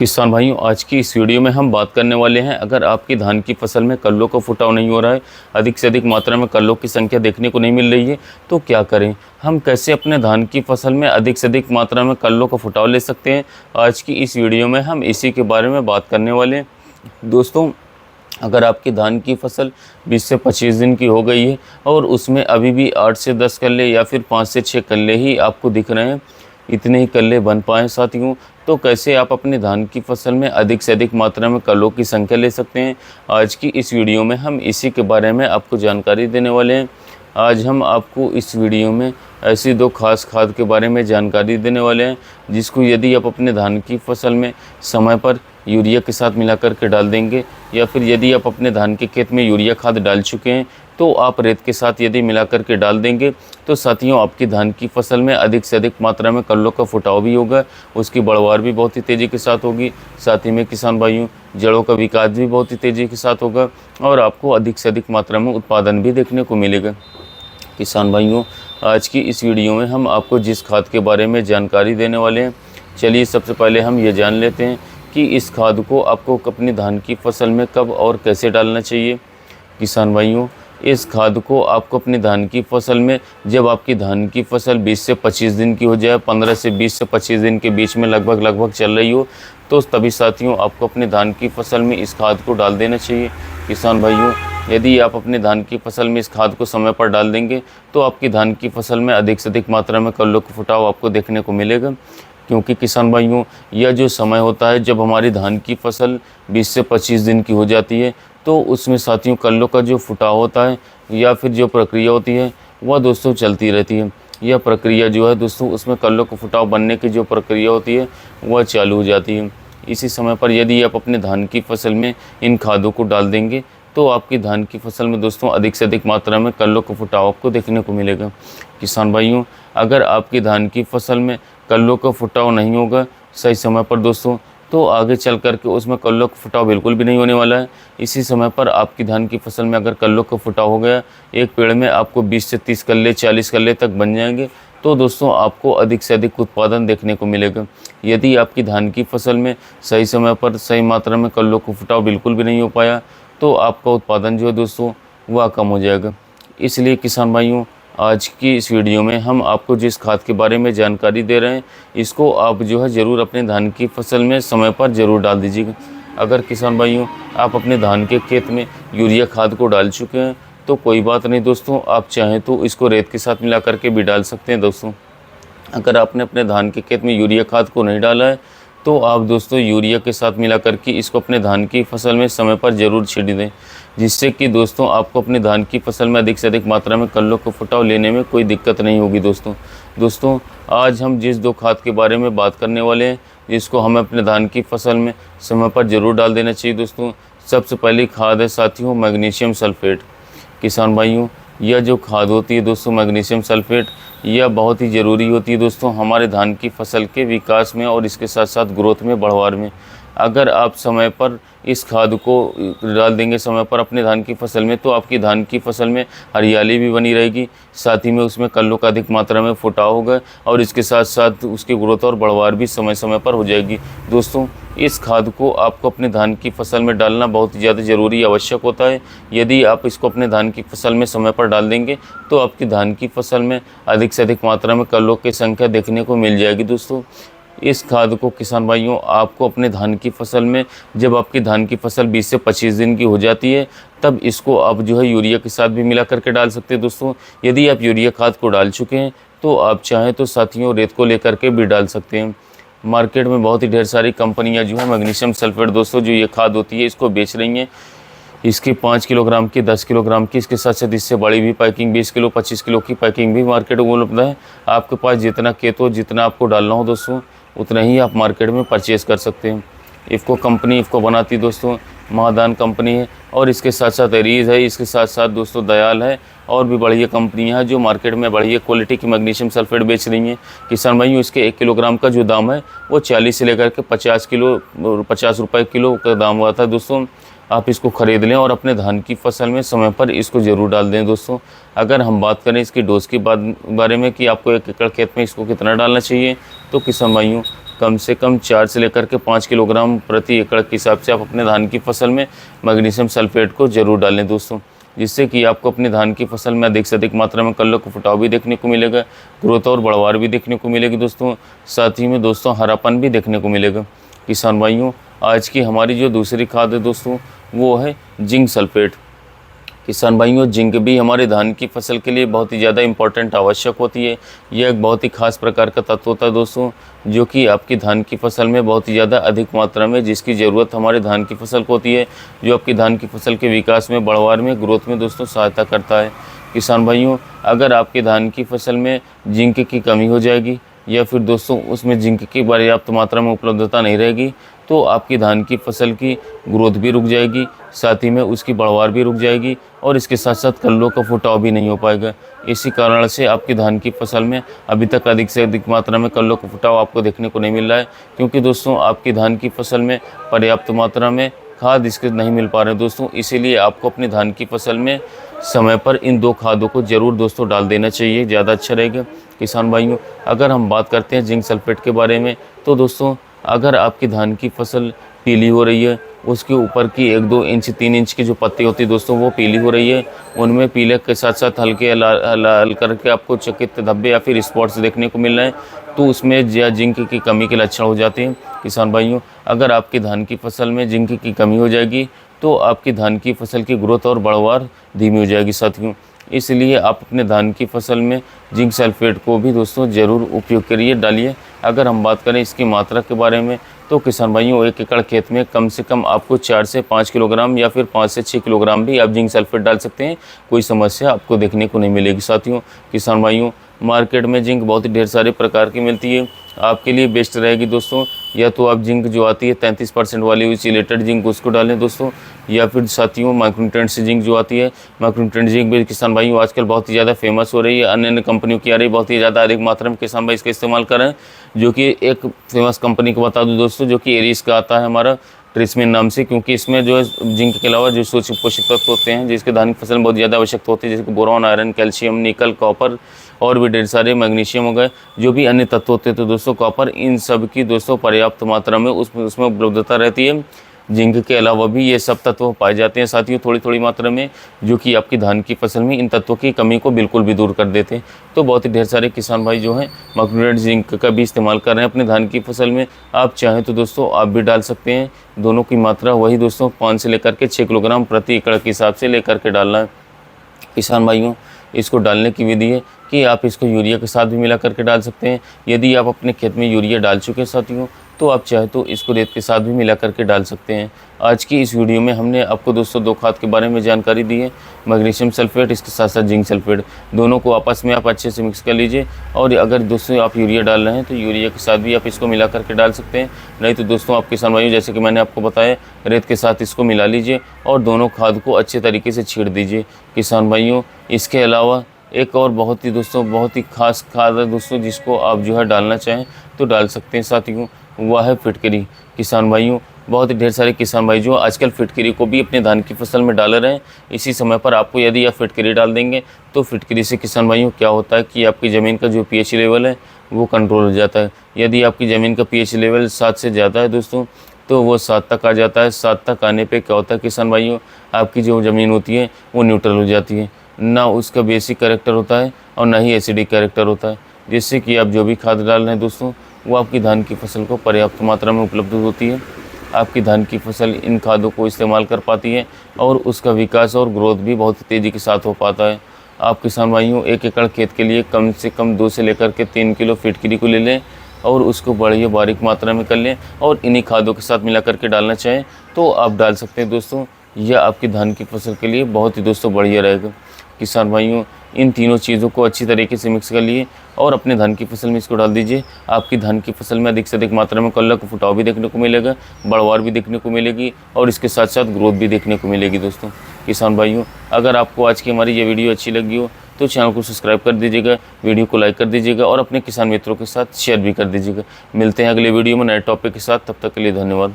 किसान भाइयों, आज की इस वीडियो में हम बात करने वाले हैं, अगर आपकी धान की फसल में कल्लों का फुटाव नहीं हो रहा है, अधिक से अधिक मात्रा में कल्लों की संख्या देखने को नहीं मिल रही है, तो क्या करें। हम कैसे अपने धान की फसल में अधिक से अधिक मात्रा में कल्लों का फुटाव ले सकते हैं। आज की इस वीडियो में हम इसी के बारे में बात करने वाले हैं। दोस्तों, अगर आपकी धान की फसल 20 से 25 दिन की हो गई है और उसमें अभी भी 8 से 10 कल्ले या फिर 5 से 6 कल्ले ही आपको दिख रहे हैं, इतने ही कल्ले बन पाएँ साथियों, तो कैसे आप अपने धान की फसल में अधिक से अधिक मात्रा में कल्लों की संख्या ले सकते हैं। आज की इस वीडियो में हम इसी के बारे में आपको जानकारी देने वाले हैं। आज हम आपको इस वीडियो में ऐसी दो खास खाद के बारे में जानकारी देने वाले हैं, जिसको यदि आप अपने धान की फसल में समय पर यूरिया के साथ मिलाकर के डाल देंगे, या फिर यदि आप अपने धान के खेत में यूरिया खाद डाल चुके हैं तो आप रेत के साथ यदि मिलाकर के डाल देंगे, तो साथियों आपकी धान की फसल में अधिक से अधिक मात्रा में कल्लों का फुटाव भी होगा, उसकी बढ़वार भी बहुत ही तेज़ी के साथ होगी। साथ ही में किसान भाइयों, जड़ों का विकास भी बहुत ही तेज़ी के साथ होगा और आपको अधिक से अधिक मात्रा में उत्पादन भी देखने को मिलेगा। किसान भाइयों, आज की इस वीडियो में हम आपको जिस खाद के बारे में जानकारी देने वाले हैं, चलिए सबसे पहले हम ये जान लेते हैं कि इस खाद को आपको अपनी धान की फसल में कब और कैसे डालना चाहिए। किसान भाइयों, इस खाद को आपको अपनी धान की फसल में जब आपकी धान की फसल 20 से 25 दिन की हो जाए, 15 से 20 से 25 दिन के बीच में लगभग चल रही हो, तो तभी साथियों आपको अपने धान की फसल में इस खाद को डाल देना चाहिए। किसान भाइयों, यदि आप अपने धान की फसल में इस खाद को समय पर डाल देंगे तो आपकी धान की फसल में अधिक से अधिक मात्रा में कल्लों का फुटाव आपको देखने को मिलेगा। क्योंकि किसान भाइयों, यह जो समय होता है जब हमारी धान की फसल 20 से 25 दिन की हो जाती है, तो उसमें साथियों कल्लों का जो फुटाव होता है या फिर जो प्रक्रिया होती है वह दोस्तों चलती रहती है। यह प्रक्रिया जो है दोस्तों, उसमें कल्लों का फुटाव बनने की जो प्रक्रिया होती है वह चालू हो जाती है। इसी समय पर यदि आप अपने धान की फसल में इन खादों को डाल देंगे तो आपकी धान की फसल में दोस्तों अधिक से अधिक मात्रा में कल्लों का फुटाव आपको देखने को मिलेगा। किसान भाइयों, अगर आपकी धान की फसल में कल्लों का फुटाव नहीं होगा सही समय पर दोस्तों, तो आगे चल कर के उसमें कल्लों का फुटाव बिल्कुल भी नहीं होने वाला है। इसी समय पर आपकी धान की फसल में अगर कल्लों का फुटाव हो गया, एक पेड़ में आपको 20 से 30 कल्ले 40 कल्ले तक बन जाएंगे, तो दोस्तों आपको अधिक से अधिक उत्पादन देखने को मिलेगा। यदि आपकी धान की फसल में सही समय पर सही मात्रा में कल्लों का फुटाव बिल्कुल भी नहीं हो पाया, तो आपका उत्पादन जो है दोस्तों वह कम हो जाएगा। इसलिए किसान भाइयों, आज की इस वीडियो में हम आपको जिस खाद के बारे में जानकारी दे रहे हैं, इसको आप जो है ज़रूर अपने धान की फसल में समय पर ज़रूर डाल दीजिएगा। अगर किसान भाइयों आप अपने धान के खेत में यूरिया खाद को डाल चुके हैं तो कोई बात नहीं दोस्तों, आप चाहें तो इसको रेत के साथ मिला करके भी डाल सकते हैं। दोस्तों, अगर आपने अपने धान के खेत में यूरिया खाद को नहीं डाला है तो आप दोस्तों यूरिया के साथ मिला करके इसको अपने धान की फसल में समय पर ज़रूर छींट दें, जिससे कि दोस्तों आपको अपने धान की फसल में अधिक से अधिक मात्रा में कल्लों का फुटाव लेने में कोई दिक्कत नहीं होगी। दोस्तों आज हम जिस दो खाद के बारे में बात करने वाले हैं, जिसको हमें अपने धान की फसल में समय पर ज़रूर डाल देना चाहिए दोस्तों, सबसे पहली खाद है साथियों मैग्नीशियम सल्फेट। किसान भाइयों, यह जो खाद होती है दोस्तों मैग्नीशियम सल्फेट, यह बहुत ही ज़रूरी होती है दोस्तों हमारे धान की फसल के विकास में और इसके साथ साथ ग्रोथ में, बढ़वार में। अगर आप समय पर इस खाद को डाल देंगे समय पर अपने धान की फसल में, तो आपकी धान की फसल में हरियाली भी बनी रहेगी, साथ ही में उसमें कल्लों का अधिक मात्रा में फुटाव होगा और इसके साथ साथ उसकी ग्रोथ और बढ़वार भी समय समय पर हो जाएगी। दोस्तों, इस खाद को आपको अपने धान की फसल में डालना बहुत ही ज़्यादा ज़रूरी आवश्यक होता है। यदि आप इसको अपने धान की फसल में समय पर डाल देंगे तो आपकी धान की फसल में अधिक से अधिक मात्रा में कल्लों की संख्या देखने को मिल जाएगी। दोस्तों, इस खाद को किसान भाइयों आपको अपने धान की फसल में जब आपकी धान की फसल 20 से 25 दिन की हो जाती है, तब इसको आप जो है यूरिया के साथ भी मिला करके डाल सकते हैं। दोस्तों, यदि आप यूरिया खाद को डाल चुके हैं तो आप चाहें तो साथियों रेत को लेकर के भी डाल सकते हैं। मार्केट में बहुत ही ढेर सारी कंपनियां जो है मैग्नीशियम सल्फेट दोस्तों जो ये खाद होती है इसको बेच रही हैं। इसकी 5 किलोग्राम की, 10 किलोग्राम की, इसके साथ साथ इससे बड़ी भी पैकिंग 20 किलो 25 किलो की पैकिंग भी मार्केट में उपलब्ध है। आपके पास जितना खेत हो, जितना आपको डालना हो दोस्तों, उतना ही आप मार्केट में परचेज़ कर सकते हैं। इफ़को बनाती दोस्तों महादान कंपनी है, और इसके साथ साथ एरीज़ है, इसके साथ साथ दोस्तों दयाल है, और भी बढ़िया कंपनियां हैं जो मार्केट में बढ़िया क्वालिटी की मैग्नीशियम सल्फेट बेच रही हैं। किसान भाइयों, इसके 1 किलोग्राम का जो दाम है वो 40 से लेकर के 50 रुपये किलो का दाम हुआ था दोस्तों। आप इसको ख़रीद लें और अपने धान की फसल में समय पर इसको ज़रूर डाल दें दोस्तों। अगर हम बात करें इसकी डोज़ की बारे में कि आपको 1 एकड़ खेत में इसको कितना डालना चाहिए, तो किसान भाइयों कम से कम 4 से लेकर के 5 किलोग्राम प्रति एकड़ के हिसाब से आप अपने धान की फसल में मैग्नीशियम सल्फेट को ज़रूर डालें दोस्तों, जिससे कि आपको अपनी धान की फसल में अधिक से अधिक मात्रा में कल्लों का फुटाव भी देखने को मिलेगा, ग्रोथ और बढ़वार भी देखने को मिलेगी दोस्तों, साथ ही में दोस्तों हरापन भी देखने को मिलेगा। किसान भाइयों आज की हमारी जो दूसरी खाद है दोस्तों वो है जिंक सल्फेट। किसान भाइयों जिंक भी हमारे धान की फसल के लिए बहुत ही ज़्यादा इंपॉर्टेंट आवश्यक होती है। यह एक बहुत ही खास प्रकार का तत्व होता है दोस्तों, जो कि आपकी धान की फसल में बहुत ही ज़्यादा अधिक मात्रा में जिसकी ज़रूरत हमारे धान की फसल को होती है, जो आपकी धान की फसल के विकास में, बढ़वार में, ग्रोथ में दोस्तों सहायता करता है। किसान भाइयों अगर आपके धान की फसल में जिंक की कमी हो जाएगी या फिर दोस्तों उसमें जिंक की पर्याप्त मात्रा में उपलब्धता नहीं रहेगी, तो आपकी धान की फसल की ग्रोथ भी रुक जाएगी, साथ ही में उसकी बढ़वार भी रुक जाएगी और इसके साथ साथ कल्लों का फुटाव भी नहीं हो पाएगा। इसी कारण से आपकी धान की फसल में अभी तक अधिक से अधिक मात्रा में कल्लों का फुटाव आपको देखने को नहीं मिल रहा है, क्योंकि दोस्तों आपकी धान की फसल में पर्याप्त मात्रा में खाद इसके नहीं मिल पा रहे दोस्तों। इसीलिए आपको अपनी धान की फसल में समय पर इन 2 खादों को ज़रूर दोस्तों डाल देना चाहिए, ज़्यादा अच्छा रहेगा। किसान भाइयों अगर हम बात करते हैं जिंक सल्फेट के बारे में, तो दोस्तों अगर आपकी धान की फसल पीली हो रही है, उसके ऊपर की 1-2 इंच 3 इंच की जो पत्ती होती है दोस्तों वो पीली हो रही है, उनमें पीले के साथ साथ हल्के लाल करके आपको चकित धब्बे या फिर स्पॉट्स देखने को मिल रहे हैं, तो उसमें जिंक की कमी के लक्षण हो जाते हैं। किसान भाइयों अगर आपकी धान की फसल में जिंक की कमी हो जाएगी तो आपकी धान की फसल की ग्रोथ और बढ़वार धीमी हो जाएगी साथियों। इसलिए आप अपने धान की फसल में जिंक सल्फेट को भी दोस्तों ज़रूर उपयोग करिए, डालिए। अगर हम बात करें इसकी मात्रा के बारे में, तो किसान भाइयों 1 एकड़ खेत में कम से कम आपको 4 से 5 किलोग्राम या फिर 5 से 6 किलोग्राम भी आप जिंक सल्फेट डाल सकते हैं, कोई समस्या आपको देखने को नहीं मिलेगी साथियों। किसान भाइयों मार्केट में जिंक बहुत ही ढेर सारे प्रकार की मिलती है, आपके लिए बेस्ट रहेगी दोस्तों या तो आप जिंक जो आती है 33% वाली चिलेटेड जिंक उसको डालें दोस्तों, या फिर साथियों माइक्रोन्यूट्रिएंट से जिंक जो आती है, माइक्रोन्यूट्रिएंट जिंक भी किसान भाइयों आजकल बहुत ही ज़्यादा फेमस हो रही है, अन्य अन्य कंपनियों की आ रही है, बहुत ही ज़्यादा अधिक मात्रा में किसान भाई इसका इस्तेमाल कर रहे हैं, जो कि एक फेमस कंपनी को बता दूँ दोस्तों, जो कि एरिस का आता है हमारा ट्रिस्मिन नाम से, क्योंकि इसमें जो है जिंक के अलावा जो सूक्ष्म पोषक तत्व होते हैं जिसके धान की फसल में बहुत ज़्यादा आवश्यकता होती है, जैसे बोरॉन, आयरन, कैल्शियम, निकल, कॉपर और भी ढेर सारे मैग्नीशियम हो गए, जो भी अन्य तत्व होते हैं, तो दोस्तों कॉपर इन सब की दोस्तों पर्याप्त मात्रा में उसमें उपलब्धता रहती है। जिंक के अलावा भी ये सब तत्व पाए जाते हैं साथियों थोड़ी थोड़ी मात्रा में, जो कि आपकी धान की फसल में इन तत्वों की कमी को बिल्कुल भी दूर कर देते हैं। तो बहुत ही ढेर सारे किसान भाई जो हैं मैग्नीशियम जिंक का भी इस्तेमाल कर रहे हैं अपने धान की फसल में। आप चाहें तो दोस्तों आप भी डाल सकते हैं, दोनों की मात्रा वही दोस्तों 5 से लेकर के 6 किलोग्राम प्रति एकड़ के हिसाब से लेकर के डालना है। किसान भाइयों इसको डालने की विधि है कि आप इसको यूरिया के साथ भी मिला करके डाल सकते हैं। यदि आप अपने खेत में यूरिया डाल चुके हैं साथियों, तो आप चाहे तो इसको रेत के साथ भी मिला करके डाल सकते हैं। आज की इस वीडियो में हमने आपको दोस्तों 2 खाद के बारे में जानकारी दी है, मैग्नीशियम सल्फेट, इसके साथ साथ जिंक सल्फेट, दोनों को आपस में आप अच्छे से मिक्स कर लीजिए। और अगर दोस्तों आप यूरिया डाल रहे हैं तो यूरिया के साथ भी आप इसको मिला करके डाल सकते हैं, नहीं तो दोस्तों आप किसान भाइयों जैसे कि मैंने आपको बताया रेत के साथ इसको मिला लीजिए और दोनों खाद को अच्छे तरीके से छीड़ दीजिए। किसान भाइयों इसके अलावा एक और बहुत ही खास खाद है दोस्तों, जिसको आप जो है डालना चाहें तो डाल सकते हैं साथियों, वह है फिटकरी। किसान भाइयों बहुत ही ढेर सारे किसान भाई जो आजकल फिटकरी को भी अपने धान की फसल में डाल रहे हैं। इसी समय पर आपको यदि आप फिटकरी डाल देंगे तो फिटकरी से किसान भाइयों क्या होता है कि आपकी ज़मीन का जो pH लेवल है वो कंट्रोल हो जाता है। यदि आपकी ज़मीन का pH लेवल 7 से ज़्यादा है दोस्तों, तो वो 7 तक आ जाता है। 7 तक आने पे क्या होता है किसान भाइयों, आपकी जो ज़मीन होती है वो न्यूट्रल हो जाती है, ना उसका बेसिक कैरेक्टर होता है और ना ही एसिडिक कैरेक्टर होता है, जिससे कि आप जो भी खाद डाल रहे हैं दोस्तों वो आपकी धान की फसल को पर्याप्त मात्रा में उपलब्ध होती है। आपकी धान की फसल इन खादों को इस्तेमाल कर पाती है और उसका विकास और ग्रोथ भी बहुत तेज़ी के साथ हो पाता है। आप किसान भाइयों 1 एकड़ खेत के लिए कम से कम 2 से लेकर के 3 किलो फिटकरी को ले लें और उसको बढ़िया बारीक मात्रा में कर लें और इन्हीं खादों के साथ मिला करके डालना चाहें तो आप डाल सकते हैं दोस्तों। यह आपकी धान की फसल के लिए बहुत ही दोस्तों बढ़िया रहेगा। किसान भाइयों इन तीनों चीज़ों को अच्छी तरीके से मिक्स कर लिए और अपने धान की फसल में इसको डाल दीजिए। आपकी धान की फसल में अधिक से अधिक मात्रा में कल्ला का फुटाव भी देखने को मिलेगा, बढ़वार भी देखने को मिलेगी और इसके साथ साथ ग्रोथ भी देखने को मिलेगी। दोस्तों किसान भाइयों अगर आपको आज की हमारी ये वीडियो अच्छी लगी हो तो चैनल को सब्सक्राइब कर दीजिएगा, वीडियो को लाइक कर दीजिएगा और अपने किसान मित्रों के साथ शेयर भी कर दीजिएगा। मिलते हैं अगले वीडियो में नए टॉपिक के साथ, तब तक के लिए धन्यवाद।